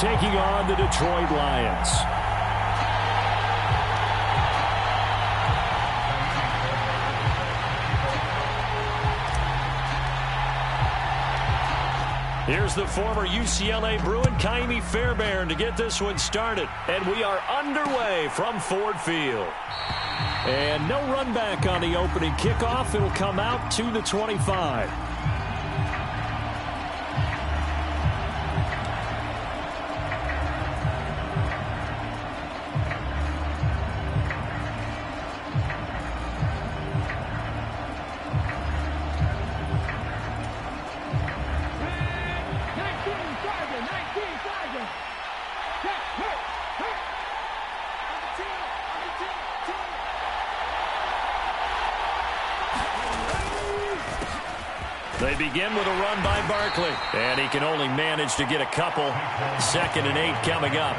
taking on the Detroit Lions. Here's the former UCLA Bruin, Kaimi Fairbairn, to get this one started. And we are underway from Ford Field. And no run back on the opening kickoff. It'll come out to the 25. They begin with a run by Barkley, and he can only manage to get a couple. 2nd and 8 coming up.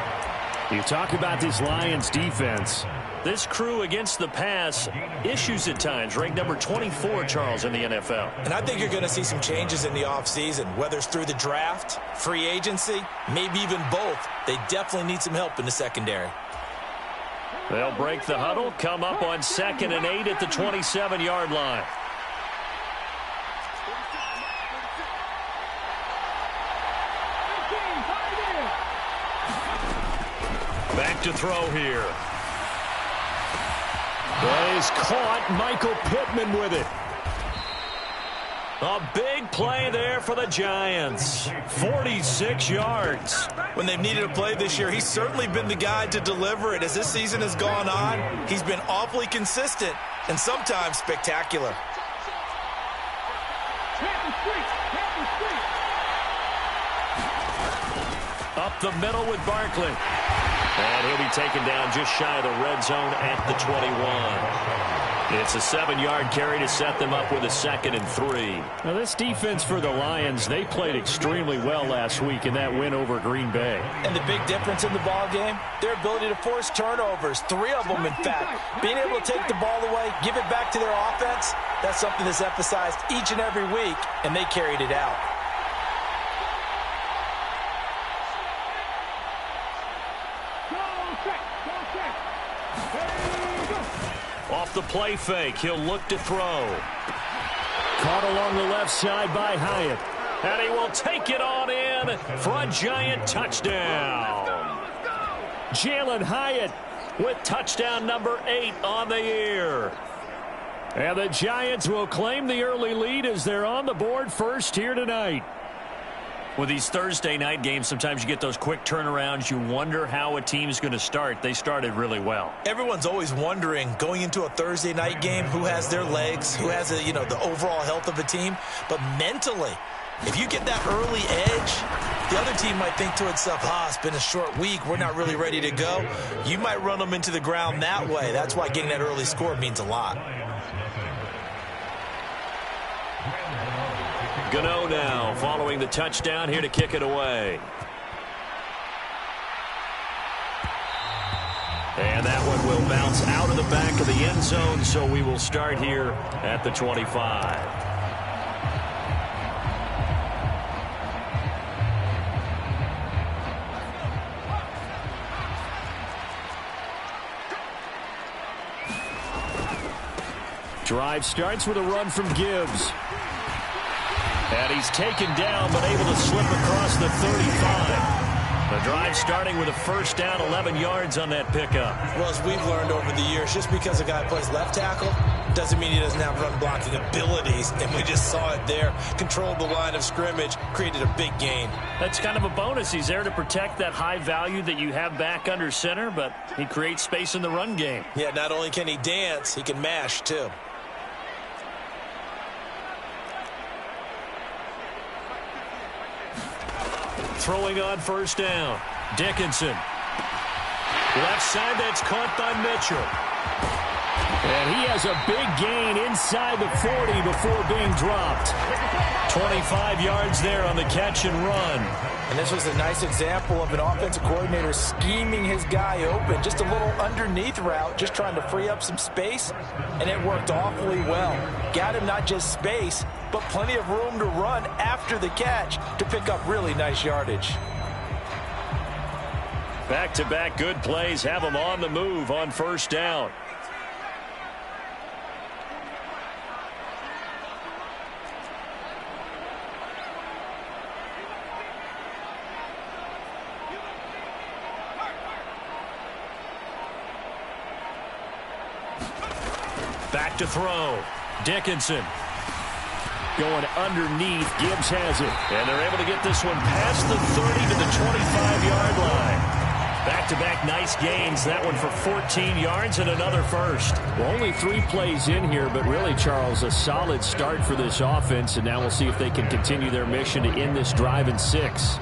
You talk about this Lions defense. This crew against the pass, issues at times, ranked number 24, Charles, in the NFL. And I think you're going to see some changes in the offseason, whether it's through the draft, free agency, maybe even both. They definitely need some help in the secondary. They'll break the huddle, come up on 2nd and 8 at the 27-yard line. Back to throw here. He's caught. Michael Pittman with it. A big play there for the Giants. 46 yards. When they've needed a play this year, he's certainly been the guy to deliver it. As this season has gone on, he's been awfully consistent and sometimes spectacular. Up the middle with Barkley. And he'll be taken down just shy of the red zone at the 21. It's a 7-yard carry to set them up with a 2nd and 3. Now, this defense for the Lions, they played extremely well last week in that win over Green Bay. And the big difference in the ball game, their ability to force turnovers, 3 of them, in fact. Being able to take the ball away, give it back to their offense, that's something that's emphasized each and every week, and they carried it out. Off the play fake, he'll look to throw. Caught along the left side by Hyatt. And he will take it on in for a Giant touchdown. Jalen Hyatt with touchdown number 8 on the year. And the Giants will claim the early lead as they're on the board first here tonight. With these Thursday night games, sometimes you get those quick turnarounds. You wonder how a team's going to start. They started really well. Everyone's always wondering, going into a Thursday night game, who has their legs, who has the overall health of a team. But mentally, if you get that early edge, the other team might think to itself, it's been a short week, we're not really ready to go. You might run them into the ground that way. That's why getting that early score means a lot. Gano now following the touchdown, here to kick it away. And that one will bounce out of the back of the end zone, so we will start here at the 25. Drive starts with a run from Gibbs. And he's taken down, but able to slip across the 35. The drive starting with a first down, 11 yards on that pickup. Well, as we've learned over the years, just because a guy plays left tackle doesn't mean he doesn't have run blocking abilities. And we just saw it there. Controlled the line of scrimmage, created a big gain. That's kind of a bonus. He's there to protect that high value that you have back under center, but he creates space in the run game. Yeah, not only can he dance, he can mash too. Throwing on first down. Dickinson. Left side, that's caught by Mitchell. And he has a big gain inside the 40 before being dropped. 25 yards there on the catch and run. And this was a nice example of an offensive coordinator scheming his guy open. Just a little underneath route, just trying to free up some space, and it worked awfully well. Got him not just space, but plenty of room to run after the catch to pick up really nice yardage. Back-to-back good plays have them on the move on first down. Back to throw. Dickinson. Going underneath. Gibbs has it. And they're able to get this one past the 30 to the 25-yard line. Back-to-back nice gains. That one for 14 yards and another first. Well, only 3 plays in here, but really, Charles, a solid start for this offense. And now we'll see if they can continue their mission to end this drive in 6.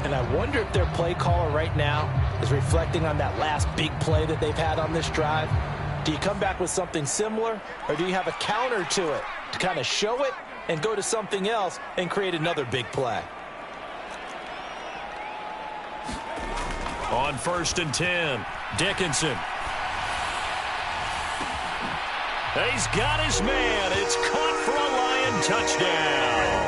And I wonder if their play caller right now is reflecting on that last big play that they've had on this drive. Do you come back with something similar, or do you have a counter to it to kind of show it and go to something else and create another big play? On 1st and 10, Dickinson. He's got his man. It's caught for a Lion touchdown.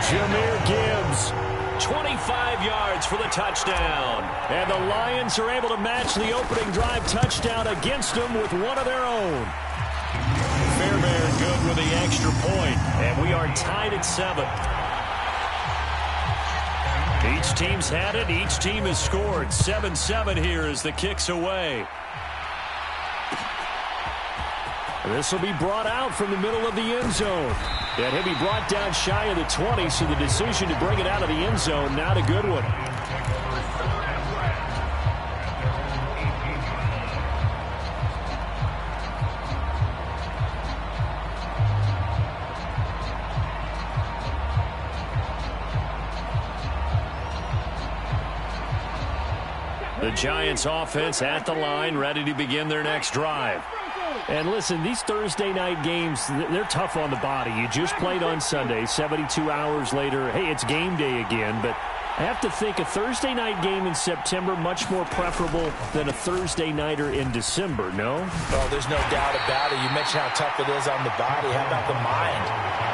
Jahmyr Gibbs. 25 yards for the touchdown. And the Lions are able to match the opening drive touchdown against them with one of their own. Fairbairn good with the extra point. And we are tied at 7. Each team's had it. Each team has scored. 7-7 here as the kick's away. This will be brought out from the middle of the end zone. And he'll be brought down shy of the 20, so the decision to bring it out of the end zone, not a good one. The Giants offense at the line, ready to begin their next drive. And listen, these Thursday night games, they're tough on the body. You just played on Sunday, 72 hours later. Hey, it's game day again, but I have to think a Thursday night game in September much more preferable than a Thursday nighter in December, no? Oh, there's no doubt about it. You mentioned how tough it is on the body. How about the mind?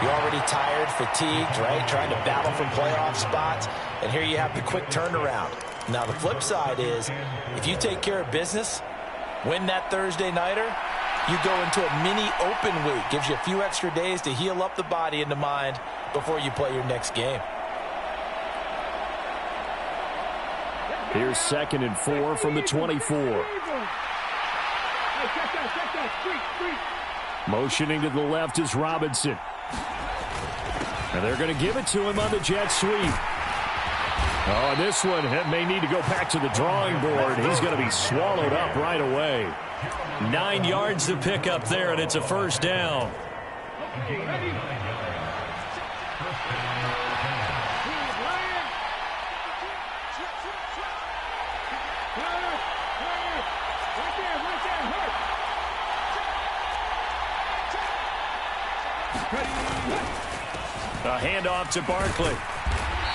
You're already tired, fatigued, right? Trying to battle for playoff spots. And here you have the quick turnaround. Now, the flip side is, if you take care of business, win that Thursday nighter, you go into a mini open week. Gives you a few extra days to heal up the body and the mind before you play your next game. Here's 2nd and 4 from the 24. Motioning to the left is Robinson. And they're going to give it to him on the jet sweep. Oh, and this one may need to go back to the drawing board. He's going to be swallowed up right away. 9 yards to pick up there, and it's a first down. A handoff to Barkley.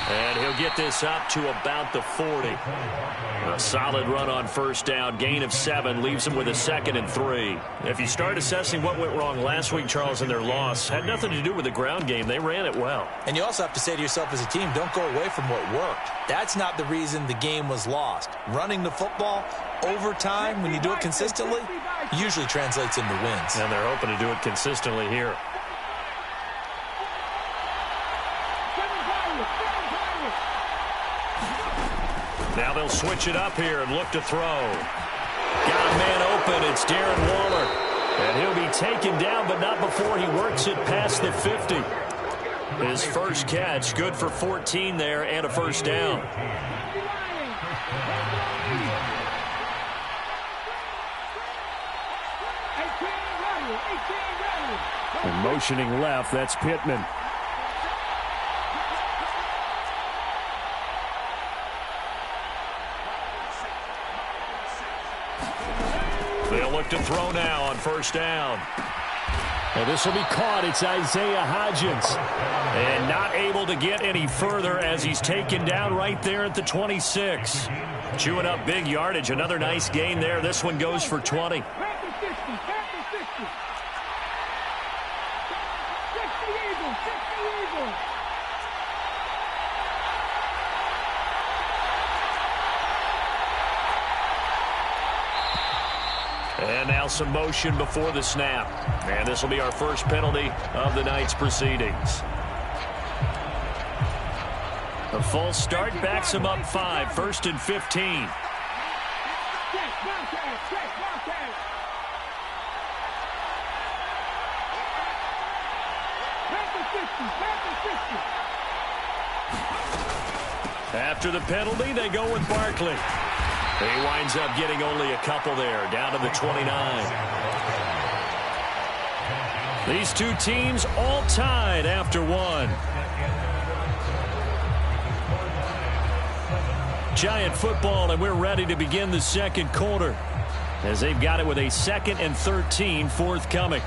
And he'll get this up to about the 40. A solid run on first down. Gain of 7 leaves them with a 2nd and 3. If you start assessing what went wrong last week, Charles, in their loss, had nothing to do with the ground game. They ran it well. And you also have to say to yourself as a team, don't go away from what worked. That's not the reason the game was lost. Running the football over time, when you do it consistently, usually translates into wins. And they're hoping to do it consistently here. Now they'll switch it up here and look to throw. Got a man open. It's Darren Waller. And he'll be taken down, but not before he works it past the 50. His first catch, good for 14 there and a first down. And motioning left, that's Pittman. They'll look to throw now on first down. And this will be caught. It's Isaiah Hodgins. And not able to get any further as he's taken down right there at the 26. Chewing up big yardage. Another nice gain there. This one goes for 20. And now some motion before the snap. And this will be our first penalty of the night's proceedings. A false start backs him up 5, 1st and 15. After the penalty, they go with Barkley. He winds up getting only a couple there, down to the 29. These two teams all tied after one. Giant football, and we're ready to begin the second quarter as they've got it with a 2nd and 13 forthcoming.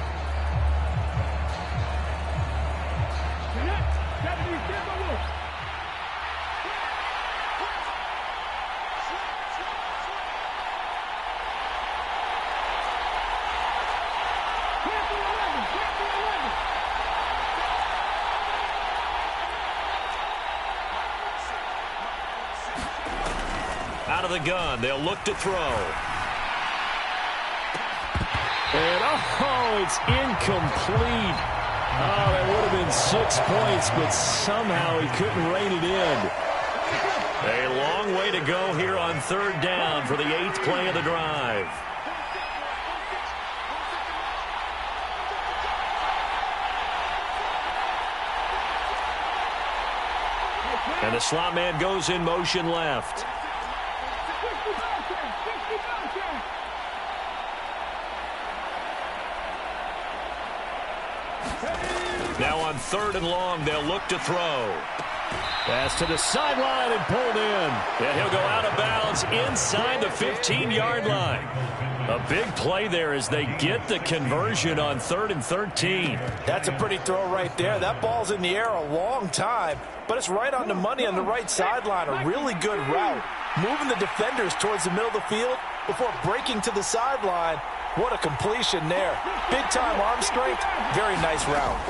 Out of the gun, they'll look to throw. And, oh, it's incomplete. Oh, that would have been 6 points, but somehow he couldn't rein it in. A long way to go here on 3rd down for the 8th play of the drive. And the slot man goes in motion left. Now on 3rd and long, they'll look to throw. Pass to the sideline and pulled in. And he'll go out of bounds inside the 15-yard line. A big play there as they get the conversion on 3rd and 13. That's a pretty throw right there. That ball's in the air a long time, but it's right on the money on the right sideline. A really good route. Moving the defenders towards the middle of the field before breaking to the sideline. What a completion there. Big-time arm strength. Very nice route.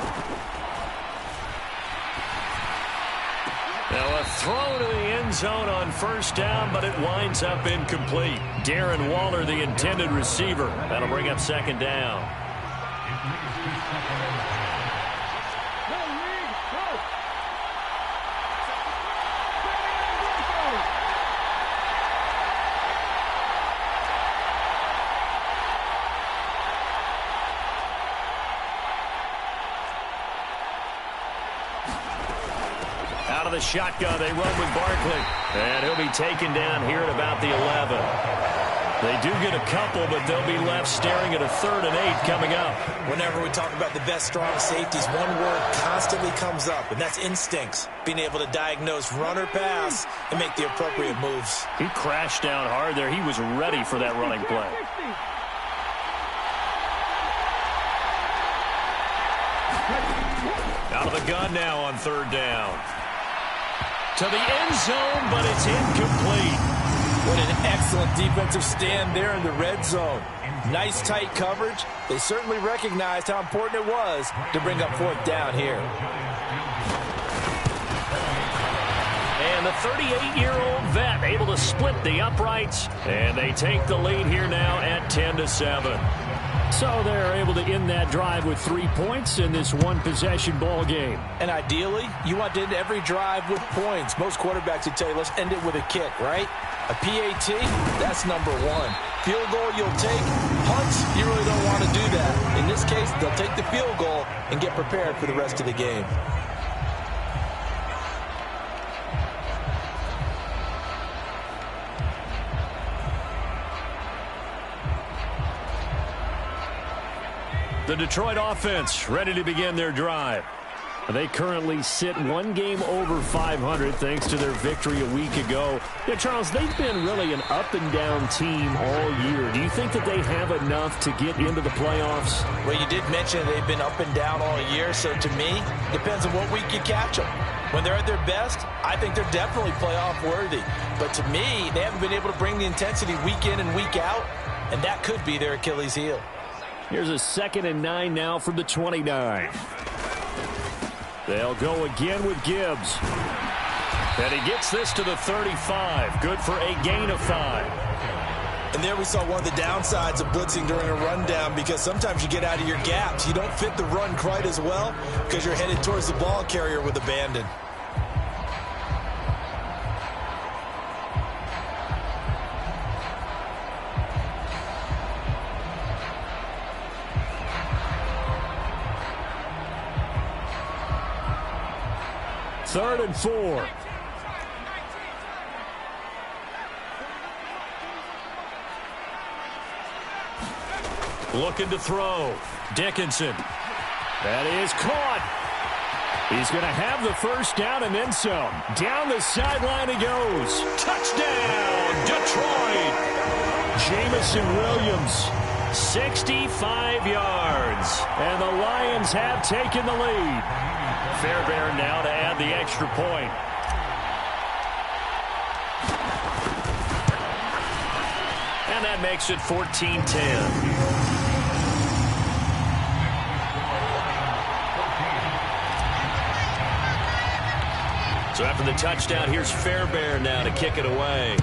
Now a throw to the end zone on 1st down, but it winds up incomplete. Darren Waller, the intended receiver. That'll bring up 2nd down. Out of the shotgun, they run with Barkley. And he'll be taken down here at about the 11. They do get a couple, but they'll be left staring at a 3rd and 8 coming up. Whenever we talk about the best strong safeties, one word constantly comes up, and that's instincts. Being able to diagnose run or pass and make the appropriate moves. He crashed down hard there. He was ready for that running play. Out of the gun now on 3rd down. To the end zone, but it's incomplete. What an excellent defensive stand there in the red zone. Nice tight coverage. They certainly recognized how important it was to bring up 4th down here. And the 38-year-old vet able to split the uprights. And they take the lead here now at 10-7. So they're able to end that drive with 3 points in this one-possession ball game. And ideally, you want to end every drive with points. Most quarterbacks would tell you, let's end it with a kick, right? A PAT, that's number 1. Field goal you'll take. Punts, you really don't want to do that. In this case, they'll take the field goal and get prepared for the rest of the game. The Detroit offense ready to begin their drive. They currently sit 1 game over 500 thanks to their victory a week ago. Yeah, Charles, they've been really an up-and-down team all year. Do you think that they have enough to get into the playoffs? Well, you did mention they've been up and down all year, so to me, depends on what week you catch them. When they're at their best, I think they're definitely playoff worthy. But to me, they haven't been able to bring the intensity week in and week out, and that could be their Achilles heel. Here's a 2nd and 9 now from the 29. They'll go again with Gibbs. And he gets this to the 35. Good for a gain of 5. And there we saw one of the downsides of blitzing during a rundown, because sometimes you get out of your gaps. You don't fit the run quite as well because you're headed towards the ball carrier with abandon. Third and 4. Looking to throw. Dickinson. That is caught. He's going to have the first down and then some. Down the sideline he goes. Touchdown, Detroit. Jamison Williams, 65 yards. And the Lions have taken the lead. Fairbairn now to add the extra point. And that makes it 14-10. So after the touchdown, here's Fairbairn now to kick it away.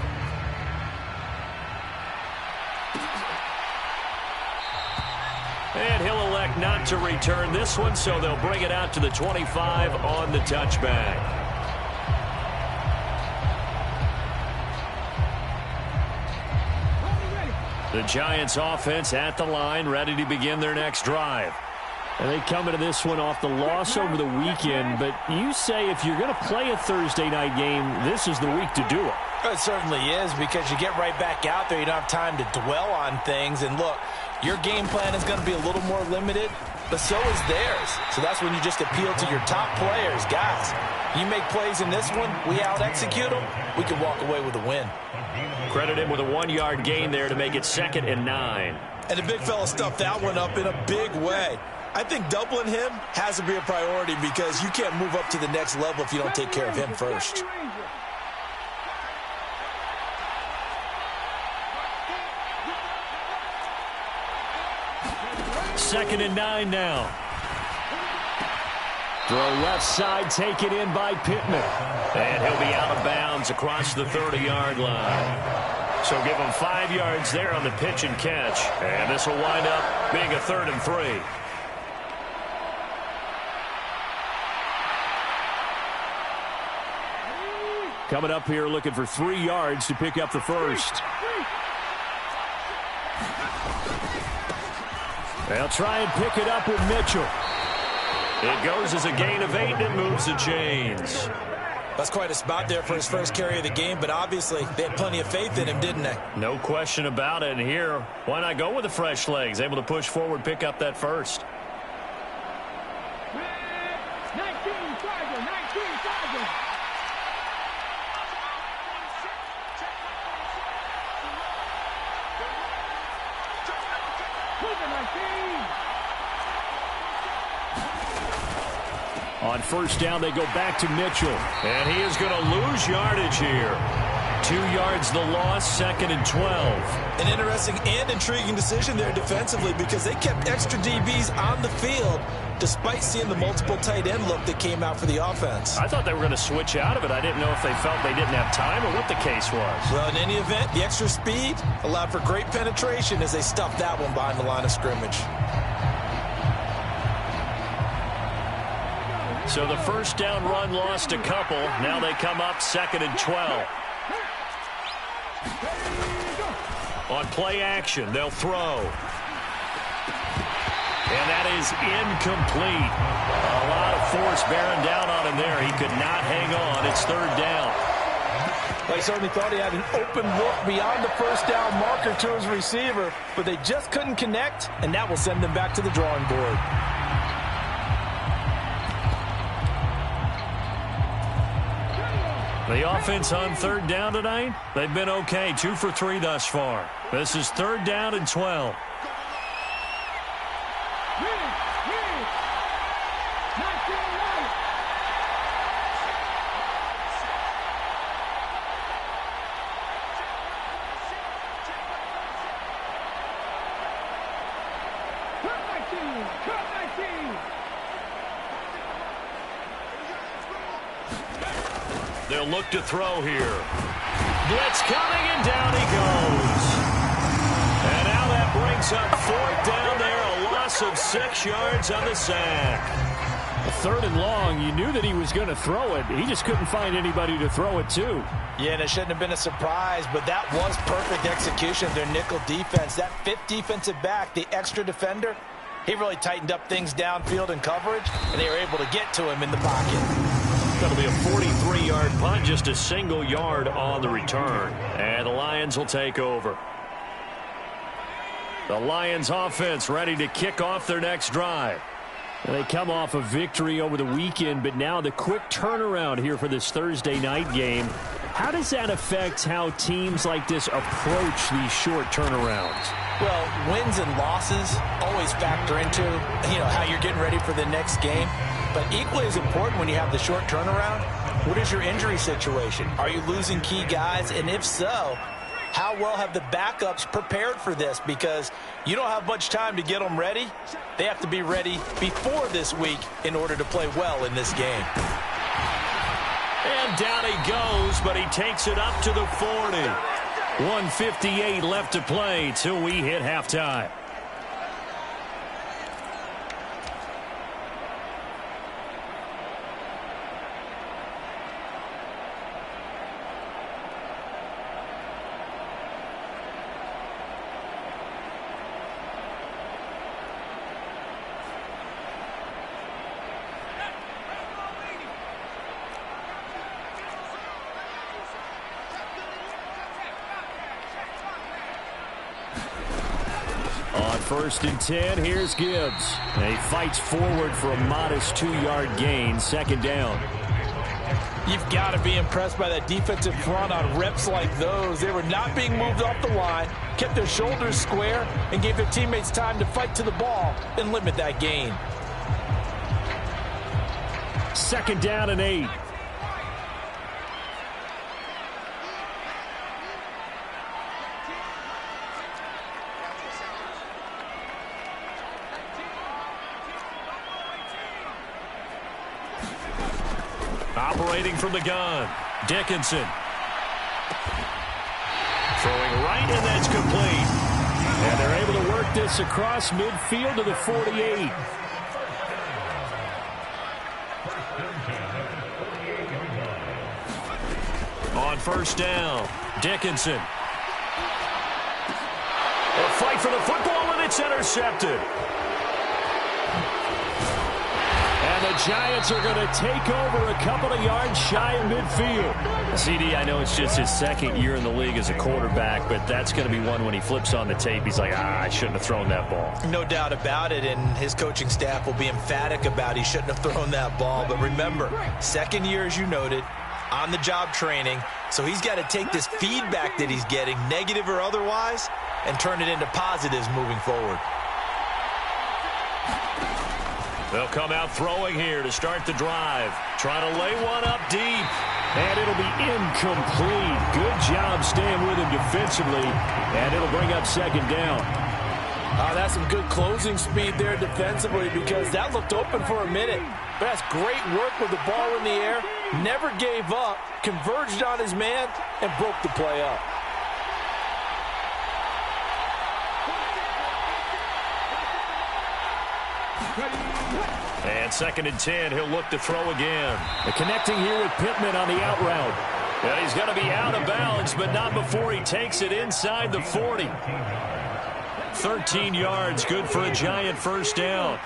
And he'll elect not to return this one, so they'll bring it out to the 25 on the touchback. The Giants offense at the line, ready to begin their next drive. And they come into this one off the loss over the weekend, but you say if you're going to play a Thursday night game, this is the week to do it. It certainly is, because you get right back out there. You don't have time to dwell on things. And look, your game plan is going to be a little more limited, but so is theirs. So that's when you just appeal to your top players. Guys, you make plays in this one, we out-execute them, we can walk away with a win. Credit him with a 1-yard gain there to make it 2nd and 9. And the big fella stuffed that one up in a big way. I think doubling him has to be a priority, because you can't move up to the next level if you don't take care of him first. Second and 9 now. Throw left side, taken in by Pittman. And he'll be out of bounds across the 30-yard line. So give him 5 yards there on the pitch and catch. And this will wind up being a 3rd and 3. Coming up here looking for 3 yards to pick up the first. They'll try and pick it up with Mitchell. It goes as a gain of 8 and moves the chains. That's quite a spot there for his first carry of the game, but obviously they had plenty of faith in him, didn't they? No question about it. And here, why not go with the fresh legs? Able to push forward, pick up that first. On first down, they go back to Mitchell. And he is going to lose yardage here. 2 yards the loss, 2nd and 12. An interesting and intriguing decision there defensively, because they kept extra DBs on the field despite seeing the multiple tight end look that came out for the offense. I thought they were going to switch out of it. I didn't know if they felt they didn't have time or what the case was. Well, in any event, the extra speed allowed for great penetration as they stuffed that one behind the line of scrimmage. So the first down run lost a couple. Now they come up 2nd and 12. On play action, they'll throw. And that is incomplete. A lot of force bearing down on him there. He could not hang on. It's 3rd down. Well, he certainly thought he had an open look beyond the first down marker to his receiver, but they just couldn't connect, and that will send them back to the drawing board. The offense on 3rd down tonight, they've been okay. 2 for 3 thus far. This is 3rd down and 12. They'll look to throw here. Blitz coming, and down he goes. picks up fourth down there, a loss of 6 yards on the sack. Third and long, you knew that he was going to throw it. He just couldn't find anybody to throw it to. Yeah, and it shouldn't have been a surprise, but that was perfect execution of their nickel defense. That fifth defensive back, the extra defender, he really tightened up things downfield in coverage, and they were able to get to him in the pocket. That'll be a 43-yard punt, just a single yard on the return. And the Lions will take over. The Lions offense ready to kick off their next drive. They come off a victory over the weekend, but now the quick turnaround here for this Thursday night game. How does that affect how teams like this approach these short turnarounds? Well, wins and losses always factor into, how you're getting ready for the next game. But equally as important when you have the short turnaround, what is your injury situation? Are you losing key guys? And if so, how well have the backups prepared for this? Because you don't have much time to get them ready. They have to be ready before this week in order to play well in this game. And down he goes, but he takes it up to the 40. 1:58 left to play till we hit halftime. First and 10, here's Gibbs. And he fights forward for a modest 2-yard gain, second down. You've got to be impressed by that defensive front on reps like those. They were not being moved off the line, kept their shoulders square, and gave their teammates time to fight to the ball and limit that gain. Second down and 8. Operating from the gun, Dickinson. Throwing right, and that's complete. And they're able to work this across midfield to the 48. On first down, Dickinson. A fight for the football, and it's intercepted. The Giants are going to take over a couple of yards shy of midfield. CD, I know it's just his second year in the league as a quarterback, but that's going to be one when he flips on the tape. He's like, I shouldn't have thrown that ball. No doubt about it, and his coaching staff will be emphatic about he shouldn't have thrown that ball. But remember, second year, as you noted, on-the-job training, so he's got to take this feedback that he's getting, negative or otherwise, and turn it into positives moving forward. They'll come out throwing here to start the drive. Trying to lay one up deep. And it'll be incomplete. Good job staying with him defensively. And it'll bring up second down. That's some good closing speed there defensively because that looked open for a minute. But that's great work with the ball in the air. Never gave up. Converged on his man and broke the play up. And second and 10, he'll look to throw again. They're connecting here with Pittman on the out route. And he's going to be out of bounds, but not before he takes it inside the 40. 13 yards, good for a Giant first down.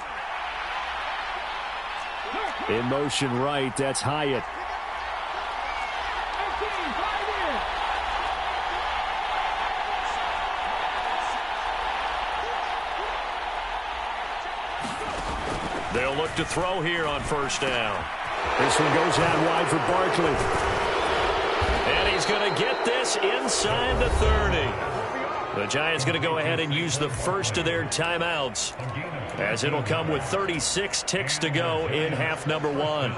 In motion right, that's Hyatt. They'll look to throw here on first down. This one goes out wide for Barkley. And he's going to get this inside the 30. The Giants going to go ahead and use the first of their timeouts, as it'll come with 36 ticks to go in half number 1.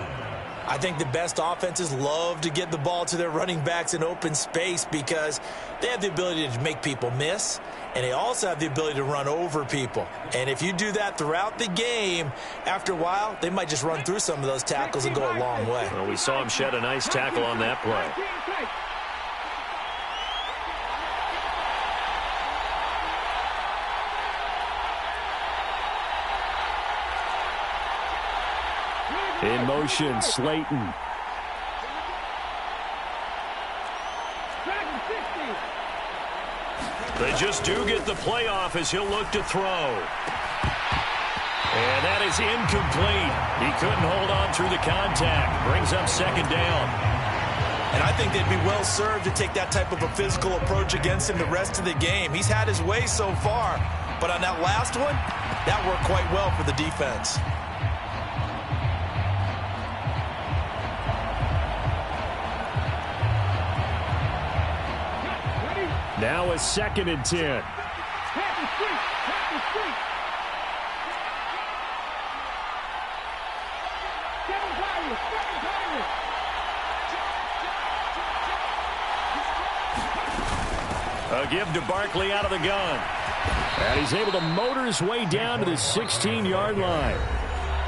I think the best offenses love to get the ball to their running backs in open space because they have the ability to make people miss, and they also have the ability to run over people. And if you do that throughout the game, after a while, they might just run through some of those tackles and go a long way. Well, we saw him shed a nice tackle on that play. In motion, Slayton. They just do get the playoff as he'll look to throw. And that is incomplete. He couldn't hold on through the contact. Brings up second down. And I think they'd be well served to take that type of a physical approach against him the rest of the game. He's had his way so far, but on that last one, that worked quite well for the defense. Now a 2nd and 10. A give to Barkley out of the gun. And he's able to motor his way down to the 16-yard line.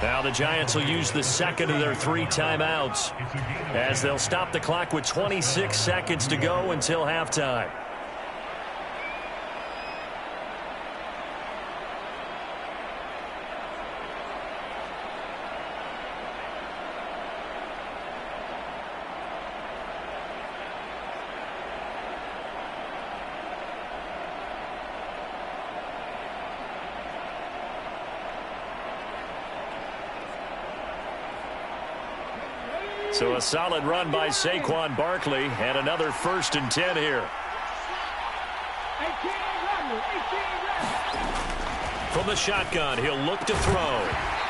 Now the Giants will use the second of their 3 timeouts as they'll stop the clock with 26 seconds to go until halftime. So a solid run by Saquon Barkley and another 1st and 10 here. From the shotgun, he'll look to throw.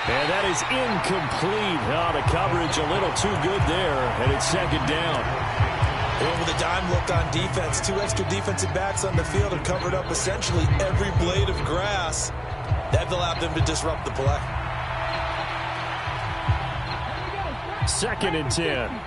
And that is incomplete. Oh, the coverage a little too good there, and it's 2nd down. And with a dime look on defense, 2 extra defensive backs on the field have covered up essentially every blade of grass. That allowed them to disrupt the play. 2nd and 10.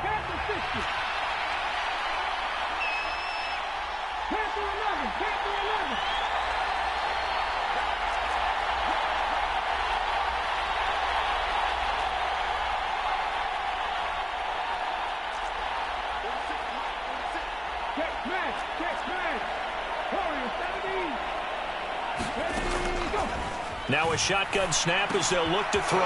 Now a shotgun snap as they'll look to throw.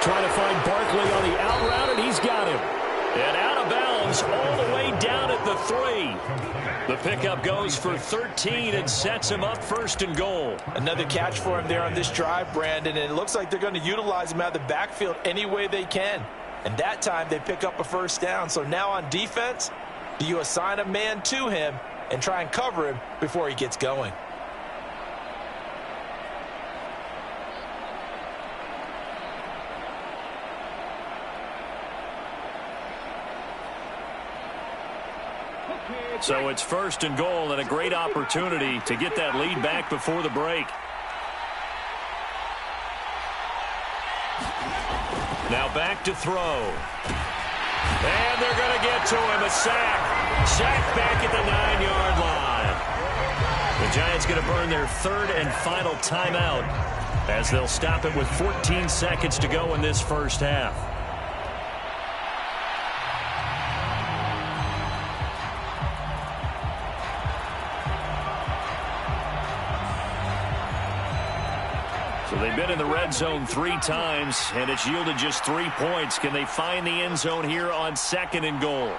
Trying to find Barkley on the out route, and he's got him. And out of bounds all the way down at the 3. The pickup goes for 13 and sets him up 1st and goal. Another catch for him there on this drive, Brandon, and it looks like they're going to utilize him out of the backfield any way they can. And that time they pick up a 1st down. So now on defense, do you assign a man to him and try and cover him before he gets going? So it's 1st and goal and a great opportunity to get that lead back before the break. Now back to throw. And they're going to get to him. A sack. Sack back at the 9-yard line. The Giants going to burn their 3rd and final timeout as they'll stop it with 14 seconds to go in this 1st half. So they've been in the red zone 3 times, and it's yielded just 3 points. Can they find the end zone here on 2nd and goal?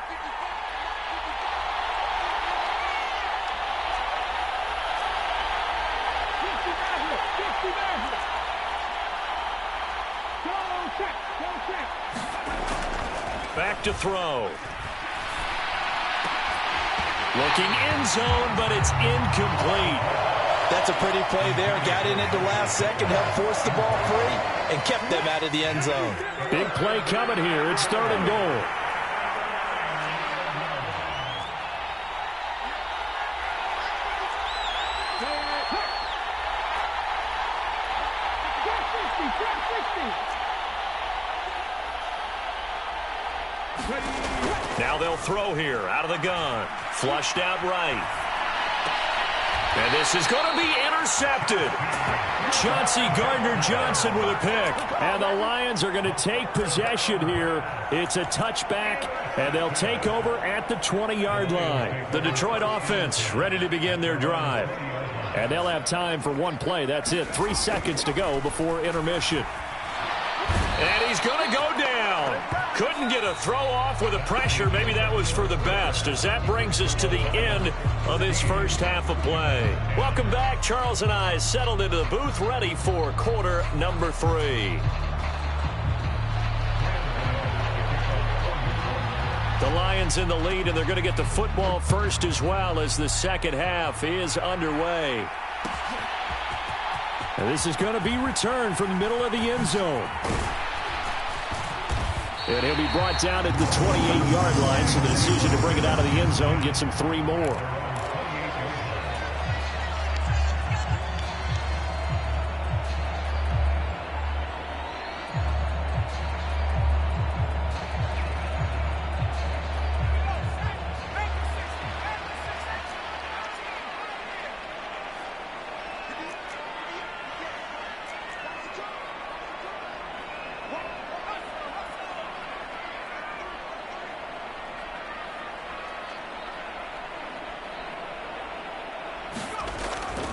Back to throw. Looking end zone, but it's incomplete. That's a pretty play there. Got in at the last second, helped force the ball free, and kept them out of the end zone. Big play coming here. It's 3rd and goal. Now they'll throw here out of the gun. Flushed out right. And this is going to be intercepted. Chauncey Gardner-Johnson with a pick. And the Lions are going to take possession here. It's a touchback, and they'll take over at the 20-yard line. The Detroit offense ready to begin their drive. And they'll have time for 1 play. That's it. 3 seconds to go before intermission. And he's going to go down. Couldn't get a throw off with the pressure. Maybe that was for the best, as that brings us to the end of this first half of play. Welcome back. Charles and I settled into the booth, ready for quarter number 3. The Lions in the lead, and they're going to get the football first as well as the second half is underway. And this is going to be returned from the middle of the end zone. And he'll be brought down at the 28-yard line, so the decision to bring it out of the end zone gets him 3 more.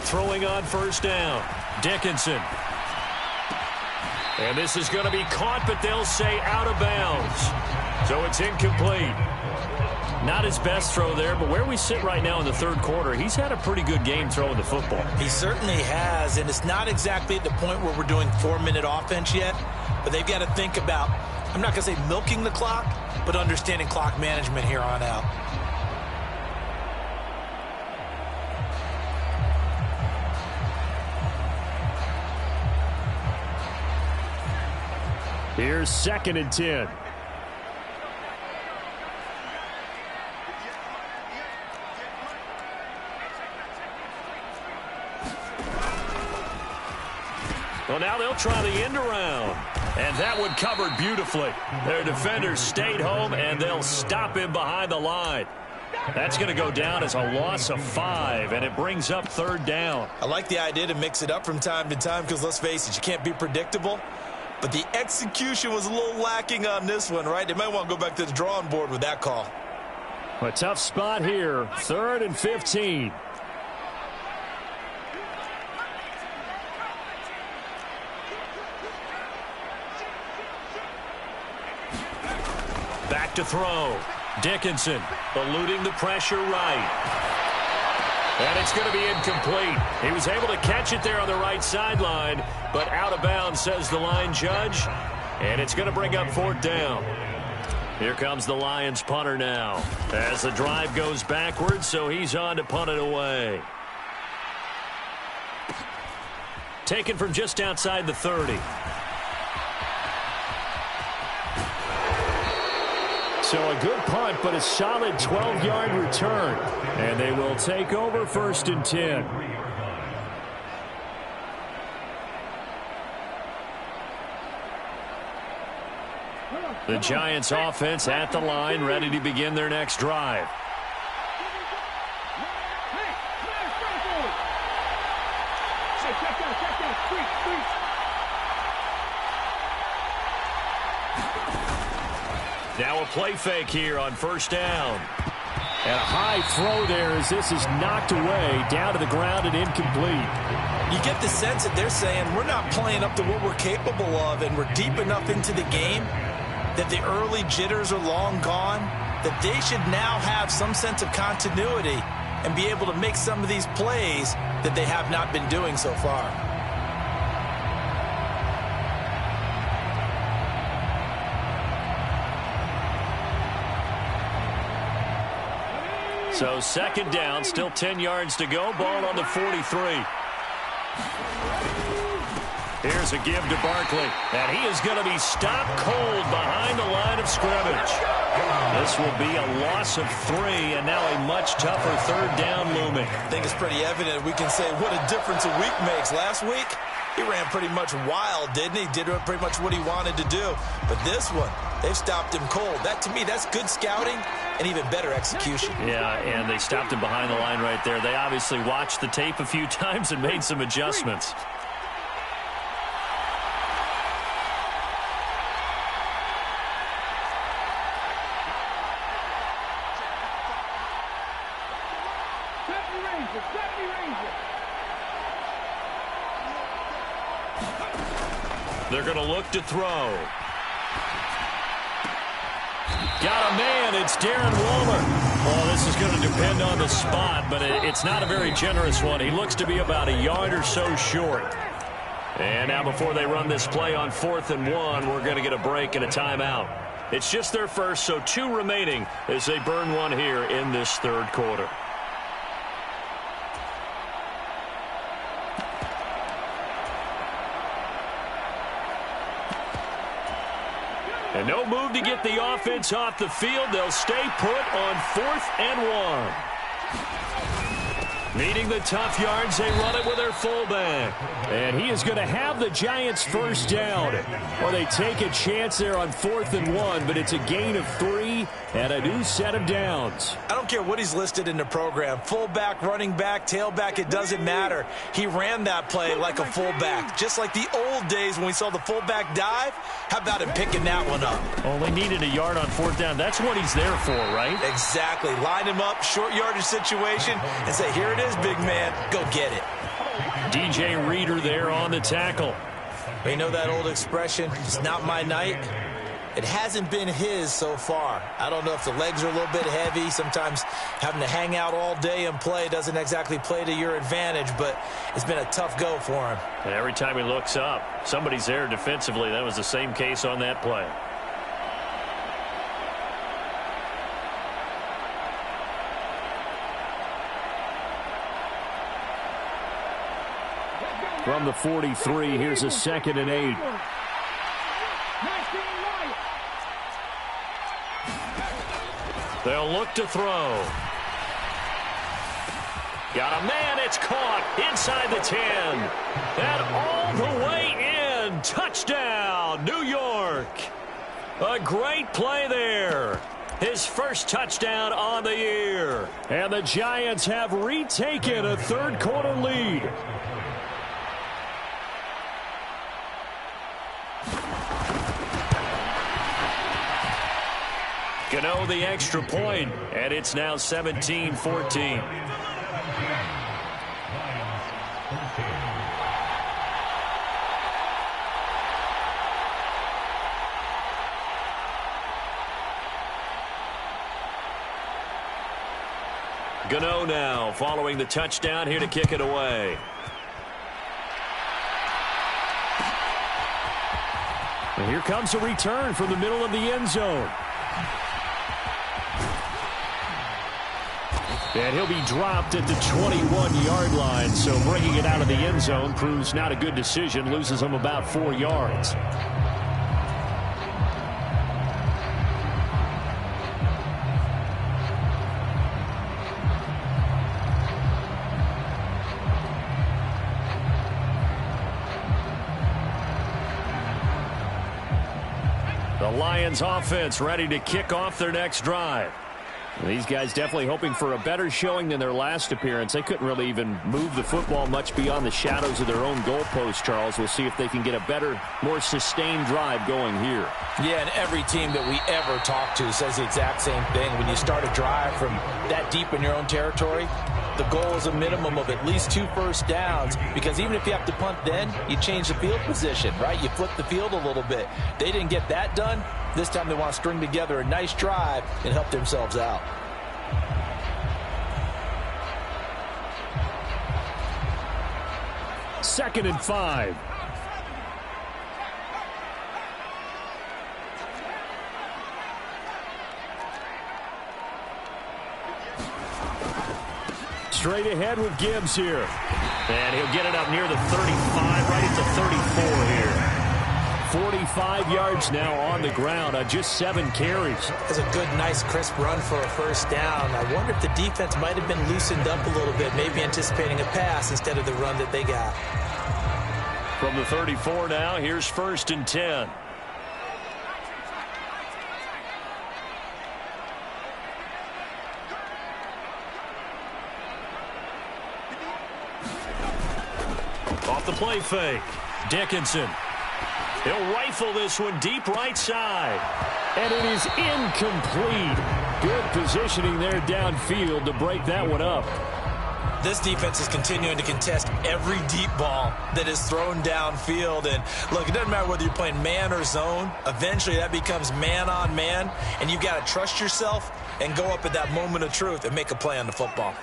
Throwing on first down, Dickinson. And this is going to be caught, but they'll say out of bounds. So it's incomplete. Not his best throw there, but where we sit right now in the third quarter, he's had a pretty good game throwing the football. He certainly has, and it's not exactly at the point where we're doing 4-minute offense yet, but they've got to think about, I'm not going to say milking the clock, but understanding clock management here on out. Here's 2nd and 10. Well, now they'll try the end around. And that one covered beautifully. Their defenders stayed home, and they'll stop him behind the line. That's going to go down as a loss of 5, and it brings up 3rd down. I like the idea to mix it up from time to time because, let's face it, you can't be predictable. But the execution was a little lacking on this one, right? They might want to go back to the drawing board with that call. A tough spot here. 3rd and 15. Back to throw. Dickinson eluding the pressure right. And it's going to be incomplete. He was able to catch it there on the right sideline, but out of bounds, says the line judge. And it's going to bring up 4th down. Here comes the Lions punter now as the drive goes backwards, so he's on to punt it away. Taken from just outside the 30. So a good punt, but a solid 12-yard return. And they will take over 1st and 10. The Giants offense at the line, ready to begin their next drive. Now a play fake here on 1st down. And a high throw there as this is knocked away, down to the ground and incomplete. You get the sense that they're saying we're not playing up to what we're capable of, and we're deep enough into the game that the early jitters are long gone, that they should now have some sense of continuity and be able to make some of these plays that they have not been doing so far. So 2nd down, still 10 yards to go. Ball on the 43. Here's a give to Barkley, and he is going to be stopped cold behind the line of scrimmage. This will be a loss of 3, and now a much tougher 3rd down looming. I think it's pretty evident. We can say what a difference a week makes. Last week, he ran pretty much wild, didn't he? Did pretty much what he wanted to do. But this one, they've stopped him cold. That, to me, that's good scouting and even better execution. Yeah, and they stopped him behind the line right there. They obviously watched the tape a few times and made some adjustments. They're going to look to throw. Got a man. It's Darren Waller. Well, this is going to depend on the spot, but it's not a very generous one. He looks to be about a yard or so short. And now before they run this play on 4th and 1, we're going to get a break and a timeout. It's just their first, so 2 remaining as they burn one here in this third quarter. And no move to get the offense off the field. They'll stay put on 4th and 1. Needing the tough yards, they run it with their fullback. And he is going to have the Giants first down. Well, they take a chance there on 4th and 1, but it's a gain of 3 and a new set of downs. I don't care what he's listed in the program. Fullback, running back, tailback, it doesn't matter. He ran that play like a fullback. Just like the old days when we saw the fullback dive. How about him picking that one up? Only needed a yard on 4th down. That's what he's there for, right? Exactly. Line him up, short yardage situation, and say, here it is, big man. Go get it. DJ Reader there on the tackle. You know that old expression, it's not my night? It hasn't been his so far. I don't know if the legs are a little bit heavy. Sometimes having to hang out all day and play doesn't exactly play to your advantage, but it's been a tough go for him. And every time he looks up, somebody's there defensively. That was the same case on that play. From the 43, here's a 2nd and 8. They'll look to throw. Got a man. It's caught inside the 10. And all the way in. Touchdown, New York. A great play there. His first touchdown on the year. And the Giants have retaken a third quarter lead. Gano the extra point, and it's now 17-14. Gano now following the touchdown here to kick it away. And here comes a return from the middle of the end zone. And he'll be dropped at the 21-yard line, so bringing it out of the end zone proves not a good decision, loses him about 4 yards. The Lions offense ready to kick off their next drive. These guys definitely hoping for a better showing than their last appearance. They couldn't really even move the football much beyond the shadows of their own goalpost, Charles. We'll see if they can get a better, more sustained drive going here. Yeah, and every team that we ever talk to says the exact same thing. When you start a drive from that deep in your own territory, the goal is a minimum of at least 2 first downs, because even if you have to punt then, you change the field position, right? You flip the field a little bit. They didn't get that done. This time they want to string together a nice drive and help themselves out. Second and 5. Straight ahead with Gibbs here. And he'll get it up near the 35, right at the 34 here. 45 yards now on the ground on just 7 carries. That's a good, nice, crisp run for a first down. I wonder if the defense might have been loosened up a little bit, maybe anticipating a pass instead of the run that they got. From the 34 now, here's 1st and 10. Off the play fake. Dickinson. He'll rifle this one deep right side. And it is incomplete. Good positioning there downfield to break that one up. This defense is continuing to contest every deep ball that is thrown downfield. And look, it doesn't matter whether you're playing man or zone. Eventually that becomes man on man, and you've got to trust yourself and go up at that moment of truth and make a play on the football.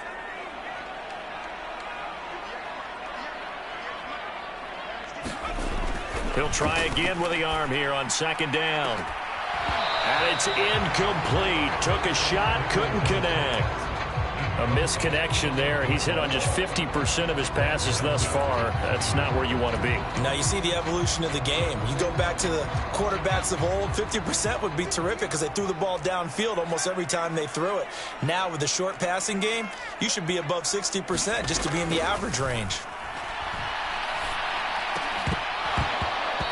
He'll try again with the arm here on second down. And it's incomplete. Took a shot, couldn't connect. A misconnection there. He's hit on just 50% of his passes thus far. That's not where you want to be. Now you see the evolution of the game. You go back to the quarterbacks of old, 50% would be terrific because they threw the ball downfield almost every time they threw it. Now with the short passing game, you should be above 60% just to be in the average range.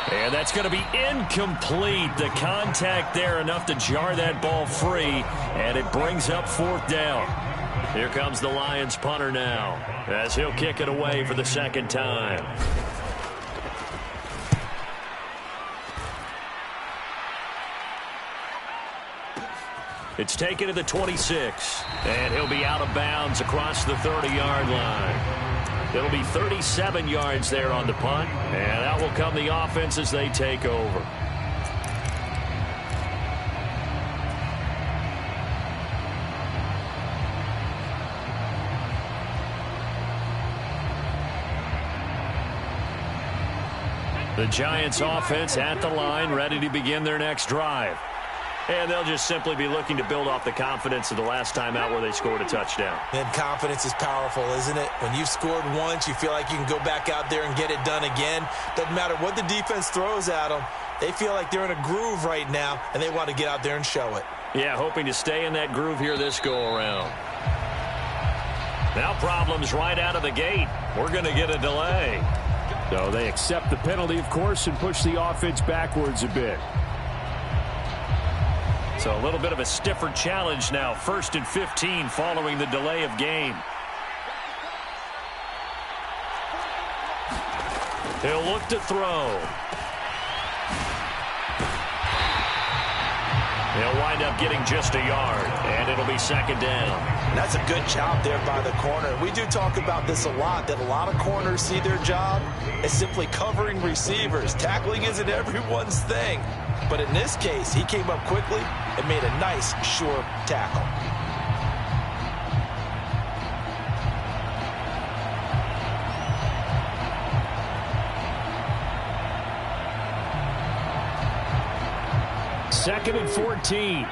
And that's going to be incomplete. The contact there enough to jar that ball free, and it brings up fourth down. Here comes the Lions punter now, as he'll kick it away for the second time. It's taken to the 26, and he'll be out of bounds across the 30-yard line. It'll be 37 yards there on the punt, and out will come the offense as they take over. The Giants offense at the line, ready to begin their next drive. And they'll just simply be looking to build off the confidence of the last time out where they scored a touchdown. And confidence is powerful, isn't it? When you've scored once, you feel like you can go back out there and get it done again. Doesn't matter what the defense throws at them. They feel like they're in a groove right now, and they want to get out there and show it. Yeah, hoping to stay in that groove here this go-around. Now problems right out of the gate. We're going to get a delay. So they accept the penalty, of course, and push the offense backwards a bit. So a little bit of a stiffer challenge now. 1st and 15 following the delay of game. He'll look to throw. He'll wind up getting just a yard, and it'll be second down. And that's a good job there by the corner. We do talk about this a lot, that a lot of corners see their job as simply covering receivers. Tackling isn't everyone's thing. But in this case, he came up quickly and made a nice, sure tackle. Second and 14.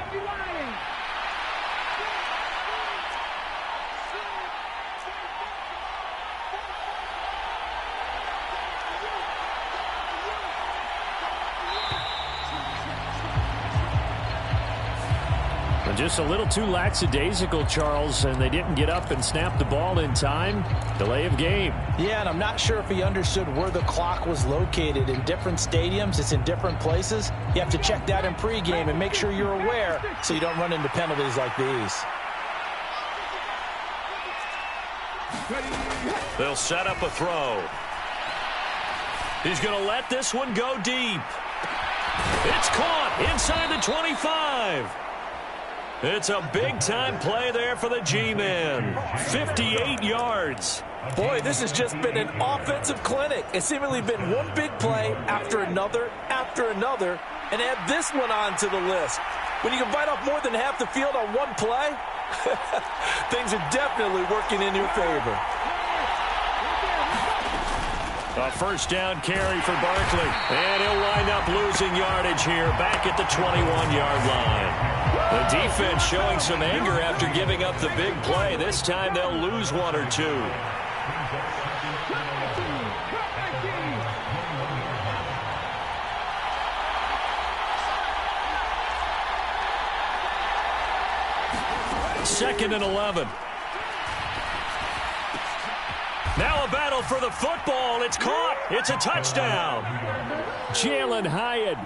Just a little too lackadaisical, Charles, and they didn't get up and snap the ball in time. Delay of game. Yeah, and I'm not sure if he understood where the clock was located. In different stadiums, it's in different places. You have to check that in pregame and make sure you're aware so you don't run into penalties like these. They'll set up a throw. He's going to let this one go deep. It's caught inside the 25. It's a big-time play there for the G-Men. 58 yards. Boy, this has just been an offensive clinic. It's seemingly been one big play after another, and add this one on to the list. When you can bite off more than half the field on one play, things are definitely working in your favor. A first down carry for Barkley. And he'll wind up losing yardage here back at the 21-yard line. The defense showing some anger after giving up the big play. This time they'll lose one or two. Second and 11. Now a battle for the football. It's caught. It's a touchdown. Jalen Hyatt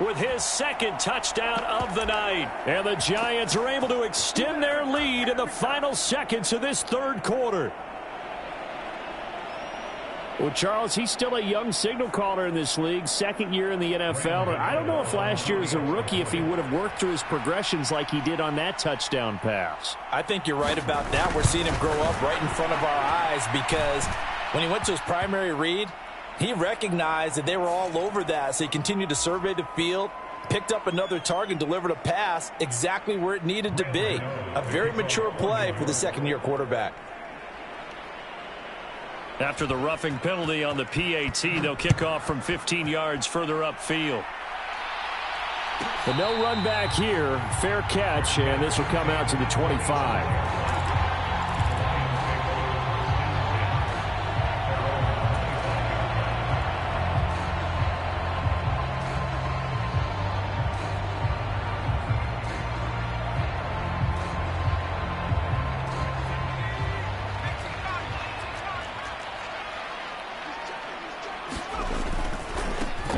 with his second touchdown of the night. And the Giants are able to extend their lead in the final seconds of this third quarter. Well, Charles, he's still a young signal caller in this league, second year in the NFL. And I don't know if last year as a rookie, if he would have worked through his progressions like he did on that touchdown pass. I think you're right about that. We're seeing him grow up right in front of our eyes because when he went to his primary read, he recognized that they were all over that, so he continued to survey the field, picked up another target, delivered a pass exactly where it needed to be. A very mature play for the second-year quarterback. After the roughing penalty on the PAT, they'll kick off from 15 yards further upfield. But no run back here. Fair catch, and this will come out to the 25.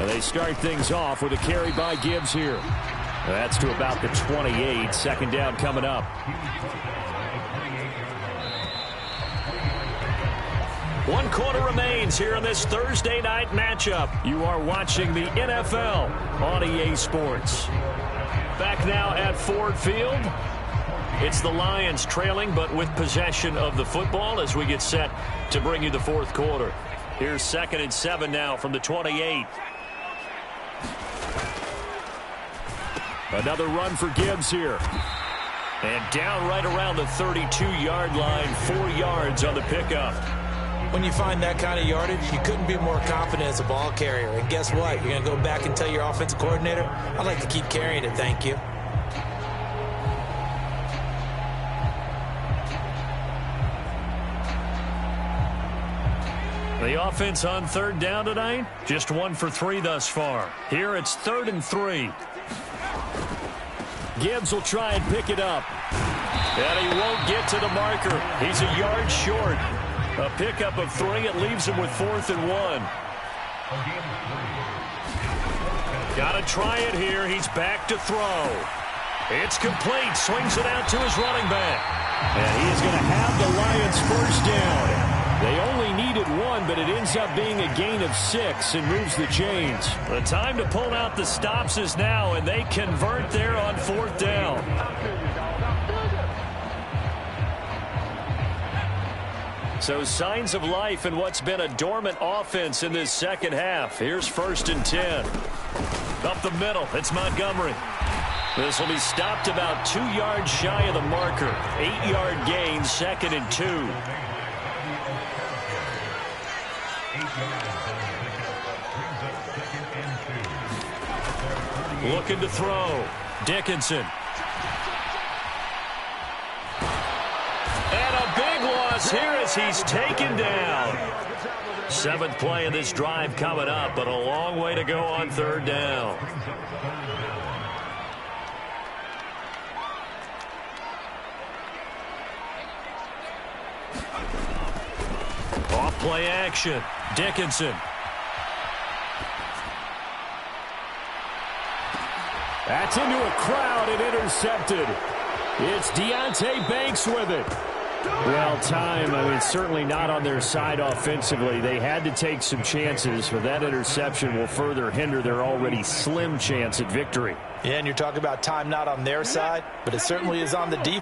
They start things off with a carry by Gibbs here. That's to about the 28. Second down coming up. One quarter remains here in this Thursday night matchup. You are watching the NFL on EA Sports. Back now at Ford Field. It's the Lions trailing, but with possession of the football as we get set to bring you the fourth quarter. Here's 2nd and 7 now from the 28. Another run for Gibbs here. And down right around the 32-yard line, 4 yards on the pickup. When you find that kind of yardage, you couldn't be more confident as a ball carrier. And guess what? You're going to go back and tell your offensive coordinator, I'd like to keep carrying it, thank you. The offense on 3rd down tonight, just 1 for 3 thus far. Here it's 3rd and 3. Gibbs will try and pick it up. And he won't get to the marker. He's a yard short. A pickup of 3. It leaves him with 4th and 1. Got to try it here. He's back to throw. It's complete. Swings it out to his running back. And he is going to have the Lions first down. They only needed 1, but it ends up being a gain of 6 and moves the chains. The time to pull out the stops is now, and they convert there on 4th down. So signs of life in what's been a dormant offense in this second half. Here's 1st and 10. Up the middle, it's Montgomery. This will be stopped about 2 yards shy of the marker. 8-yard gain, 2nd and 2. Looking to throw. Dickinson. And a big loss here as he's taken down. 7th play of this drive coming up, but a long way to go on 3rd down. Off play action. Dickinson. That's into a crowd and intercepted. It's Deonte Banks with it. Well, certainly not on their side offensively. They had to take some chances, but that interception will further hinder their already slim chance at victory. Yeah, and you're talking about time not on their side, but it certainly is on the defense.